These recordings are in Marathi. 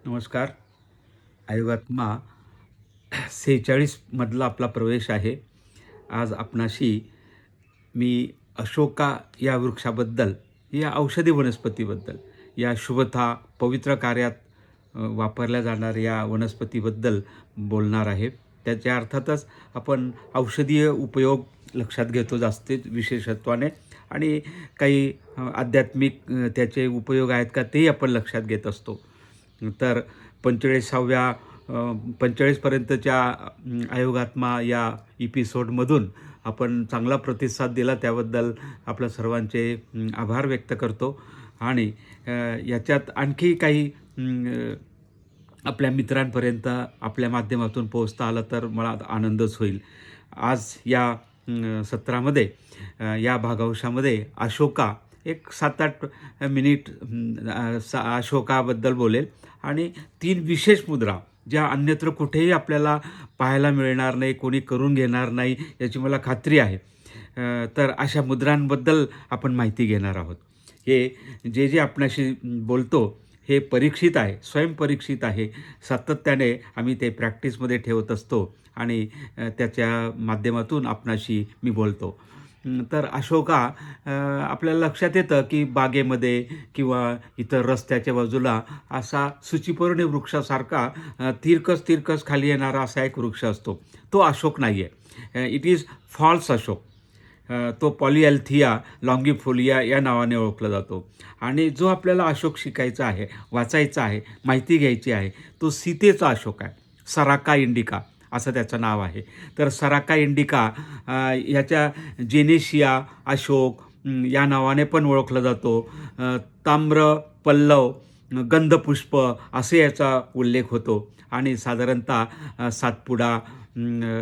नमस्कार. आयोगात्मा 46 मधला आपला प्रवेश आहे. आज आपणाशी मी अशोका या वृक्षाबद्दल, या औषधी वनस्पतीबद्दल, या शुभता पवित्र कार्यात वापरल्या जाणाऱ्या या वनस्पतीबद्दल बोलणार आहे. त्याच्या अर्थातच आपण औषधीय उपयोग लक्षात घेतो जास्तीत विशेषत्वाने आणि काही आध्यात्मिक त्याचे उपयोग आहेत का तेही आपण लक्षात घेत असतो. तर 45व्या 45पर्यंतच्या आयोगात्मा या एपिसोडमधून आपण चांगला प्रतिसाद दिला त्याबद्दल आपल्या सर्वांचे आभार व्यक्त करतो आणि याच्यात आणखी काही आपल्या मित्रांपर्यंत आपल्या माध्यमातून पोहोचता आलं तर मला आनंदच होईल. आज या सत्रामध्ये या भागांशामध्ये अशोका एक 7-8 मिनिट अशोकाबद्दल बोलेल आणि 3 विशेष मुद्रा ज्या अन्यत्र कुठेही आपल्याला पाहायला मिळणार नाही, कोणी करून घेणार नाही याची मला खात्री आहे. तर अशा मुद्रांबद्दल आपण माहिती घेणार आहोत. हे जे आपणाशी बोलतो हे परीक्षित आहे, स्वयंपरीक्षित आहे. सातत्याने आम्ही ते प्रॅक्टिसमध्ये ठेवत असतो आणि त्याच्या माध्यमातून आपणाशी मी बोलतो. तर अशोका आपल्याला लक्षात येतं की बागेमध्ये किंवा इतर रस्त्याच्या बाजूला असा सूचिपर्णी वृक्षासारखा तिरकस खाली येणारा असा एक वृक्ष असतो. तो अशोक नाही आहे. It is false Ashoka. तो पॉलिएल्थिया लॉंगिफोलिया या नावाने ओळखला जातो. आणि जो आपल्याला अशोक शिकायचा आहे, वाचायचा आहे, माहिती घ्यायची आहे, तो सीतेचा अशोक आहे. सराका इंडिका असं त्याचं नाव आहे. तर सराका इंडिका ह्याच्या जेनेशिया अशोक या नावाने पण ओळखला जातो. ताम्र पल्लव गंधपुष्प असे याचा उल्लेख होतो आणि साधारणतः सातपुडा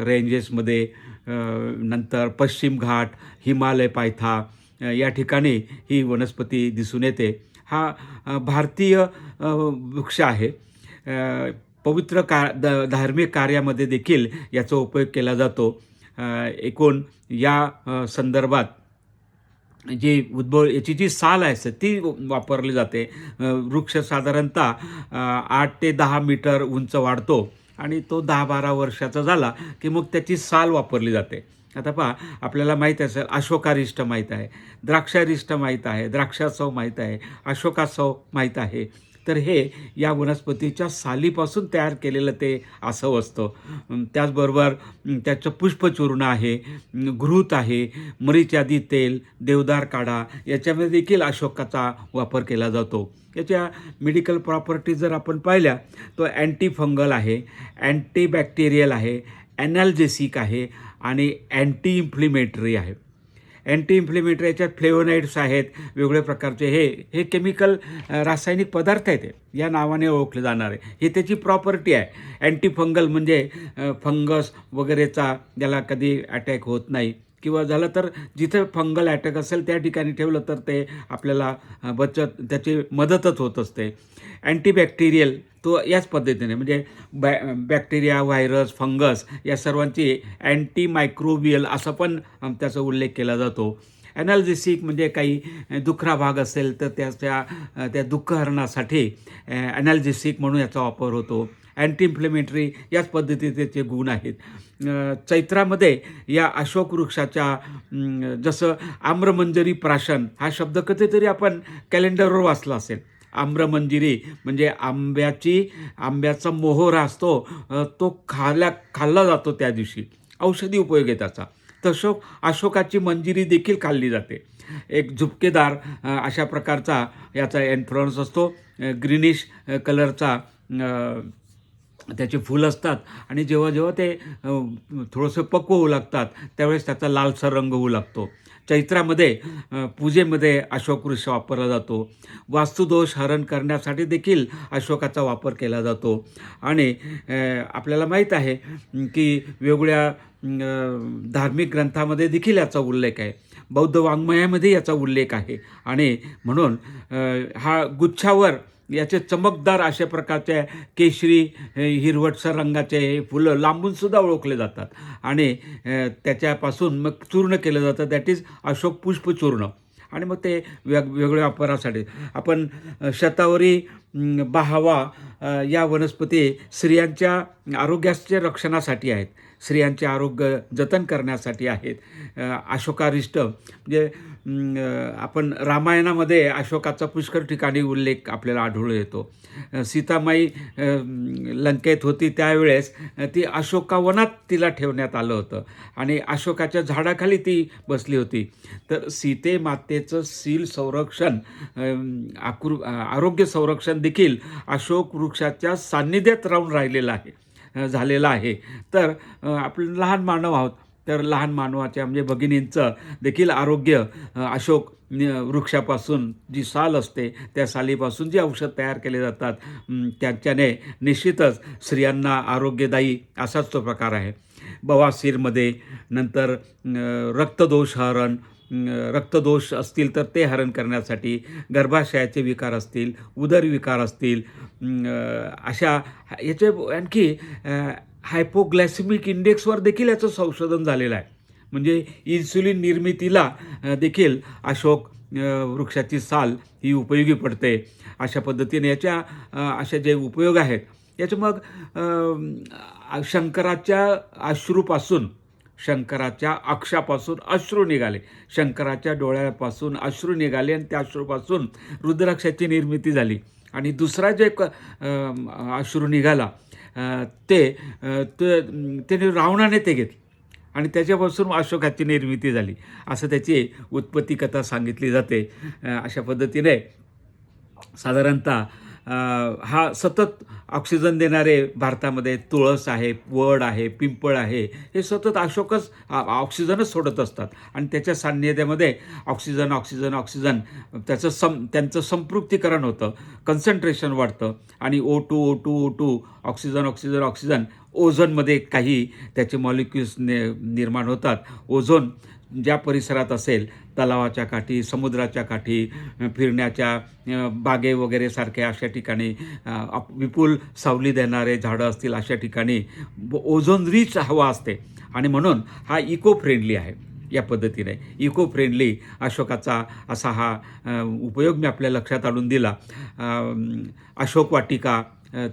रेंजेसमध्ये, नंतर पश्चिम घाट, हिमालय पायथा या ठिकाणी ही वनस्पती दिसून येते. हा भारतीय वृक्ष आहे. पवित्र धार्मिक कार्यामध्ये देखील याचा उपयोग केला जातो. एकूण या संदर्भात याची जी साल आहे ती वापरली जाते. वृक्ष साधारणतः 8 ते 10 मीटर उंच वाढतो आणि तो 10-12 वर्षाचा झाला की मग त्याची साल वापरली जाते. आता पहा, आपल्याला माहीत असेल अशोकारिष्ट माहीत आहे, द्राक्षारिष्ट माहीत आहे, द्राक्षासव माहीत आहे, अशोकासव माहीत आहे. तर हे या वनस्पतीच्या सालीपासून तयार केलेलं ते आसव असतं. त्याचबरोबर त्याचं पुष्पचूर्ण आहे, घृत आहे, मरीच्यादी तेल, देवदार काढा याच्यामध्ये देखील अशोकाचा वापर केला जातो. याच्या मेडिकल प्रॉपर्टीज जर आपण पाहिल्या तो अँटीफंगल आहे, अँटीबॅक्टेरियल आहे, ॲनाल्जेसिक आहे आणि अँटी इन्फ्लेमेटरी आहे. अँटी इन्फ्लेमेटरी याच्यात फ्लेवोनाइड्स आहेत वेगवेगळ्या प्रकारचे. हे केमिकल रासायनिक पदार्थ आहेत या नावाने ओळखले जाणारे. हे त्याची प्रॉपर्टी आहे. अँटीफंगल म्हणजे फंगस वगैरेचा ज्याला कधी अटॅक होत नाही किंवा झालं तर जिथं फंगल अटॅक असेल त्या ठिकाणी ठेवलं तर ते आपल्याला त्याची मदतच होत असते. अँटीबॅक्टेरियल तो याच पद्धतीने म्हणजे बॅक्टेरिया, व्हायरस, फंगस या सर्वांची अँटी मायक्रोबियल असं पण त्याचा उल्लेख केला जातो. ॲनाल्जेसिक म्हणजे काही दुखरा भाग असेल तर त्या दुःखहरणासाठी ॲनाल्जेसिक म्हणून याचा वापर होतो. अँटी इन्फ्लेमेटरी याच पद्धतीचे त्याचे गुण आहेत. चैत्रामध्ये या अशोक वृक्षाच्या जसं आम्रमंजरी प्राशन हा शब्द कधीतरी आपण कॅलेंडरवर वाचला असेल. आम्रमंजिरी म्हणजे आंब्याचा मोहोरा असतो, तो खाल्ला जातो त्या दिवशी, औषधी उपयोग आहे त्याचा. तसं अशोकाची मंजिरी देखील खाल्ली जाते. एक झुपकेदार अशा प्रकारचा याचा इन्फ्लुअन्स असतो. ग्रीनिश कलरचा त्याचे फूल असतात आणि जेव्हा ते थोडंसं पक्व होऊ लागतात त्यावेळेस त्याचा लालसर रंग होऊ लागतो. चैत्रामध्ये पूजेमध्ये अशोक वृक्ष वापरला जातो. वास्तुदोष हरण करण्यासाठी देखील अशोकाचा वापर केला जातो. आणि आपल्याला माहीत आहे की वेगवेगळ्या धार्मिक ग्रंथामध्ये देखील याचा उल्लेख आहे. बौद्ध वाङ्मयामध्ये याचा उल्लेख आहे आणि म्हणून हा गुच्छावर याचे चमकदार अशा प्रकारचे केशरी हिरवटसर रंगाचे हे फुलं लांबूनसुद्धा ओळखले जातात आणि त्याच्यापासून मग चूर्ण केलं जातं. दॅट इज अशोक पुष्पचूर्ण. आणि मग ते वेगवेगळ्या वापरासाठी आपण शतावरी बहावा या वनस्पती स्त्रियांच्या आरोग्याच्या रक्षणासाठी आहेत, स्त्रियांचे आरोग्य जतन करण्यासाठी आहेत. अशोकारिष्ट म्हणजे आपण रामायणामध्ये अशोकाचा पुष्कळ ठिकाणी उल्लेख आपल्याला आढळून येतो. सीतामाई लंकेत होती त्यावेळेस ती अशोकावनात तिला ठेवण्यात आलं होतं आणि अशोकाच्या झाडाखाली ती बसली होती. तर सीते मातेचं शील संरक्षण, आरोग्य संरक्षण देखील अशोक वृक्षाच्या सान्निध्यात राहून राहिलेलं आहे, झालेलं आहे. तर आपण लहान मानव आहोत, तर लहान मानवाच्या म्हणजे भगिनींचं देखील आरोग्य अशोक वृक्षापासून जी साल असते त्या सालीपासून जी औषध तयार केले जातात त्याच्याने निश्चितच स्त्रियांना आरोग्यदायी असाच तो प्रकार आहे. बवासीरमध्ये नंतर रक्तदोष हरण, रक्तदोष असतील तर ते हरण करण्यासाठी, गर्भाशयाचे विकार असतील, उदरविकार असतील, अशा याचे आणखी हायपोग्लायसेमिक इंडेक्सवर देखील याचं संशोधन झालेलं आहे. म्हणजे इन्सुलिन निर्मितीला देखील अशोक वृक्षाची साल ही उपयोगी पडते. अशा पद्धतीने याच्या असे जे उपयोग आहेत याचे मग शंकराच्या अश्रूपासून, शंकराच्या अक्षापासून अश्रू निघाले, शंकराच्या डोळ्यापासून अश्रू निघाले आणि त्या अश्रूपासून रुद्राक्षाची निर्मिती झाली. आणि दुसरा जे अश्रू निघाला त्याने रावणाने ते घेतलं आणि त्याच्यापासून अशोकाची निर्मिती झाली, असं त्याची उत्पत्ती कथा सांगितली जाते. अशा पद्धतीने साधारणतः हा सतत ऑक्सिजन देणारे भारतामध्ये तुळस आहे, वड आहे, पिंपळ आहे, हे सतत अशोकच ऑक्सिजनच सोडत असतात आणि त्याच्या सान्निध्यामध्ये ऑक्सिजन ऑक्सिजन ऑक्सिजन त्यांचं संपृक्तीकरण होतं, कन्सन्ट्रेशन वाढतं आणि O2 ऑक्सिजन ऑक्सिजन ऑक्सिजन ओझोनमध्ये काही त्याचे मॉलिक्युल्स निर्माण होतात. ओझोन ज्या परिसरात असेल, तलावाच्या काठी, समुद्राच्या काठी, फिरण्याच्या बागे वगैरे सारख्या अशा ठिकाणी, विपुल सावली देणारे झाडं असतील अशा ठिकाणी ओझोन रिच हवा असते आणि म्हणून हा इको फ्रेंडली आहे. या पद्धतीने इको फ्रेंडली अशोकाचा असा हा उपयोग मी आपल्या लक्षात आणून दिला. अशोक वाटिका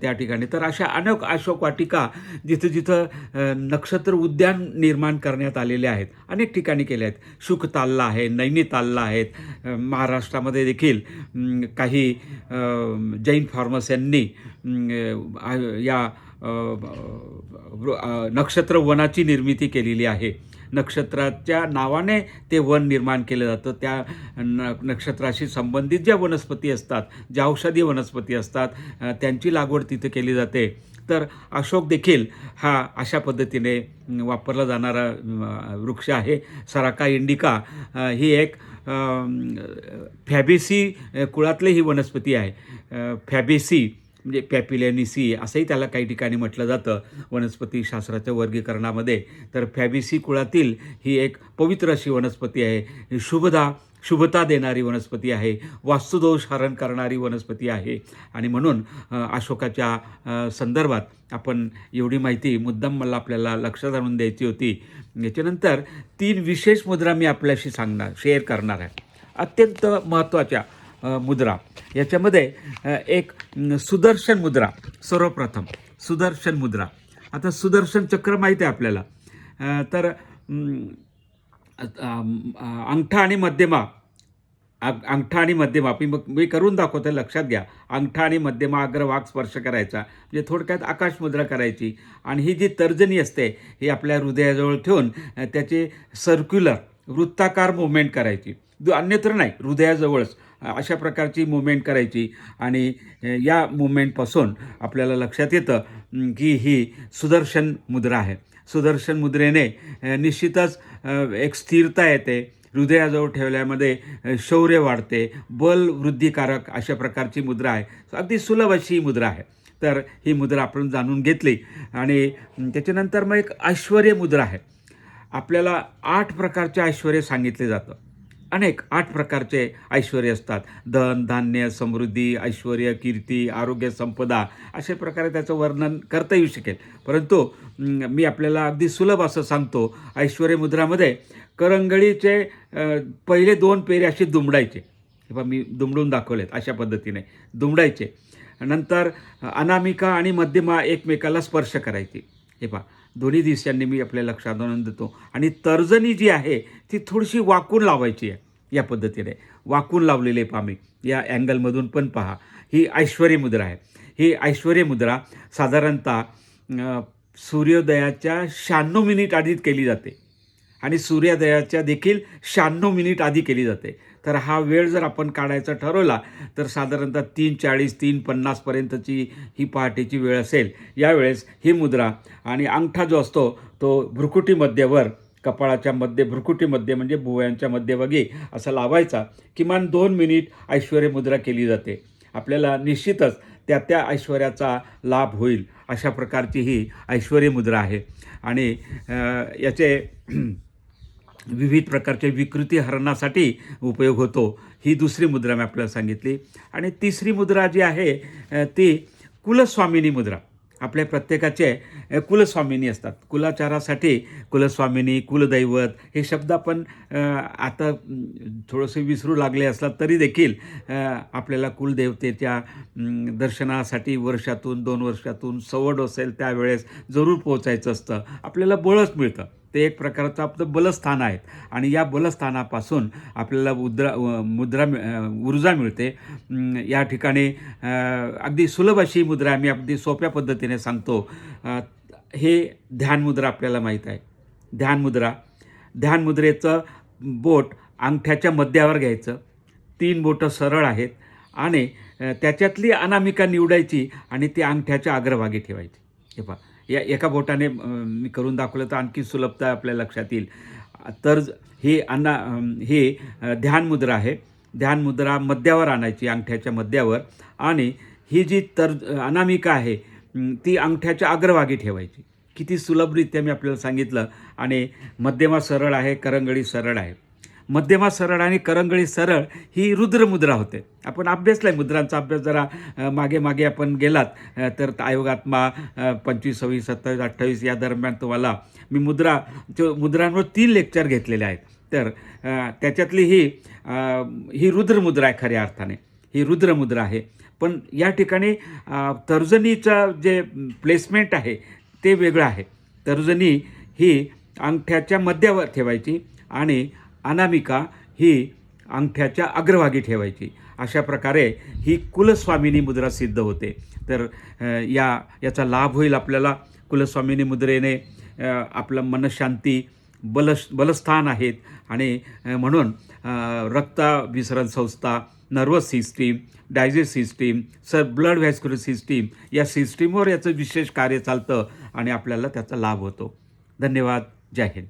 त्या ठिकाणी, तर अशा अनेक अशोक वाटिका जिथं जिथं नक्षत्र उद्यान निर्माण करण्यात आलेले आहेत, अनेक ठिकाणी केले आहेत. शुकतालला आहे, नैनितालला आहेत. महाराष्ट्रामध्ये देखील काही जैन फार्मर्स यांनी या नक्षत्र वनाची निर्मिती केलेली आहे. नक्षत्राच्या नावाने ते वन निर्माण केलं जातं. त्या नक्षत्राशी संबंधित ज्या वनस्पती असतात, ज्या औषधी वनस्पती असतात, त्यांची लागवड तिथे केली जाते. तर अशोक देखील हा अशा पद्धतीने वापरला जाणारा वृक्ष आहे. सराका इंडिका ही एक फॅबेसी कुळातली ही वनस्पती आहे. फॅबेसी म्हणजे पॅपिलेनिसी असंही त्याला काही ठिकाणी म्हटलं जातं वनस्पतीशास्त्राच्या वर्गीकरणामध्ये. तर फॅबेसी कुळातील ही एक पवित्र अशी वनस्पती आहे. शुभता देणारी वनस्पती आहे, वास्तुदोष हरण करणारी वनस्पती आहे आणि म्हणून अशोकाच्या संदर्भात आपण एवढी माहिती मुद्दाम मला आपल्याला लक्षात आणून द्यायची होती. याच्यानंतर 3 विशेष मुद्रा मी आपल्याशी शेअर करणार आहे, अत्यंत महत्त्वाच्या मुद्रा. याच्यामध्ये एक सुदर्शन मुद्रा, सर्वप्रथम सुदर्शन मुद्रा. आता सुदर्शन चक्र माहीत आहे आपल्याला. तर अंगठा आणि मध्यमा, मी करून दाखवतो, लक्षात घ्या. अंगठा आणि मध्यमा अग्रभाग स्पर्श करायचा, म्हणजे थोडक्यात आकाश मुद्रा करायची. आणि ही जी तर्जनी असते ही आपल्या हृदयाजवळ ठेवून त्याचे सर्क्युलर वृत्ताकार मुवमेंट करायची, अन्यत्र नाही, हृदयाजवळच अशा प्रकारची मुवमेंट करायची. आणि या मुवमेंटपासून आपल्याला लक्षात येतं की ही सुदर्शन मुद्रा आहे. सुदर्शन मुद्रेने निश्चितच एक स्थिरता येते, हृदयाजवळ ठेवल्यामध्ये शौर्य वाढते, बल वृद्धिकारक अशा प्रकारची मुद्रा आहे. अगदी सुलभ अशी ही मुद्रा आहे. तर ही मुद्रा आपण जाणून घेतली. आणि त्याच्यानंतर मग एक ऐश्वर्य मुद्रा आहे. आपल्याला 8 प्रकारचे ऐश्वर्य सांगितले जातं. अनेक 8 प्रकारचे ऐश्वर्य असतात. धन, धान्य, समृद्धी, ऐश्वर्य, कीर्ती, आरोग्य, संपदा अशा प्रकारे त्याचं वर्णन करता येऊ शकेल. परंतु मी आपल्याला अगदी सुलभ असं सांगतो, ऐश्वर्य मुद्रामध्ये करंगळीचे पहिले 2 पेरे असे दुमडायचे. हे पहा मी दुमडून दाखवलेत अशा पद्धतीने दुमडायचे. नंतर अनामिका आणि मध्यमा एकमेकाला स्पर्श करायची. हे पहा दोन्ही दिशांनी मी आपल्या लक्षात आणून देतो. आणि तर्जनी जी आहे ती थोडीशी वाकून लावायची आहे. या पद्धतीने वाकून लावलेले पहा मी या अँगलमधून पण पहा. ही ऐश्वर्य मुद्रा आहे. ही ऐश्वर्य मुद्रा साधारणतः सूर्योदयाच्या 96 मिनिट आधी केली जाते आणि सूर्योदयाच्या देखील 96 मिनिट आधी केली जाते. तर हा वेळ जर आपण काढायचा ठरवला तर साधारणतः 3:40 3:50 पर्यंतची ही पहाटेची वेळ असेल. यावेळेस ही मुद्रा आणि अंगठा जो असतो तो भ्रुकुटीमध्येवर कपाळाच्या मध्ये भ्रुकुटीमध्ये म्हणजे भुवयांच्या मध्यभागी असा लावायचा. किमान 2 मिनिट ऐश्वर्य मुद्रा केली जाते. आपल्याला निश्चितच त्या ऐश्वर्याचा लाभ होईल अशा प्रकारची ही ऐश्वर्य मुद्रा आहे. आणि याचे विविध प्रकारचे विकृती हरणासाठी उपयोग होतो. ही दुसरी मुद्रा मी आपल्याला सांगितली. आणि तिसरी मुद्रा जी आहे ती कुलस्वामिनी मुद्रा. आपल्या प्रत्येकाचे कुलस्वामिनी असतात. कुलाचारासाठी कुलस्वामिनी, कुलदैवत हे शब्द आपण आता थोडेसे विसरू लागले असला तरी देखील आपल्याला कुलदेवतेच्या दर्शनासाठी वर्षातून 2 वर्षातून सवड असेल त्यावेळेस जरूर पोहोचायचं असतं. आपल्याला बळच मिळतं. ते एक प्रकारचं आपलं बलस्थान आहेत आणि या बलस्थानापासून आपल्याला ऊर्जा मिळते. या ठिकाणी अगदी सुलभ अशी मुद्रा आम्ही अगदी सोप्या पद्धतीने सांगतो. हे ध्यानमुद्रा आपल्याला माहीत आहे. ध्यानमुद्रेचं बोट अंगठ्याच्या मध्यावर घ्यायचं. 3 बोटं सरळ आहेत आणि त्याच्यातली अनामिका निवडायची आणि ती अंगठ्याच्या अग्रभागी ठेवायची. हे पहा या एका बोटाने मी करून दाखवलं तर आणखी सुलभता आपल्या लक्षात येईल. तर ही ध्यानमुद्रा आहे. ध्यानमुद्रा मध्यावर आणायची अंगठ्याच्या मध्यावर आणि ही जी अनामिका आहे ती अंगठ्याच्या अग्रभागी ठेवायची. किती सुलभरित्या मी आपल्याला सांगितलं. आणि मध्यमा सरळ आहे, करंगळी सरळ आहे. मध्यमा सरळ आणि करंगळी सरळ ही रुद्रमुद्रा होते. आपण अभ्यासला आहे मुद्रांचा अभ्यास जरा मागे आपण गेलात तर आयोगात्मा 25, 26, 27, 28 या दरम्यान तुम्हाला मी मुद्रांवर 3 लेक्चर घेतलेले आहेत. तर त्याच्यातली ही रुद्रमुद्रा आहे. खऱ्या अर्थाने ही रुद्रमुद्रा आहे. पण या ठिकाणी तर्जनीचं जे प्लेसमेंट आहे ते वेगळं आहे. तर्जनी ही अंगठ्याच्या मध्यावर ठेवायची आणि अनामिका ही अंगठ्याच्या अग्रभागी ठेवायची. अशा प्रकारे ही कुलस्वामिनी मुद्रा सिद्ध होते. तर याचा लाभ होईल आपल्याला. कुलस्वामिनी मुद्रेने आपलं मनशांती बलस्थान आहेत आणि म्हणून रक्ताभिसरण संस्था, nervous system, digest system, blood vascular system या सिस्टीमवर याचं विशेष कार्य चालतं आणि आपल्याला त्याचा लाभ होतो. धन्यवाद. जय हिंद.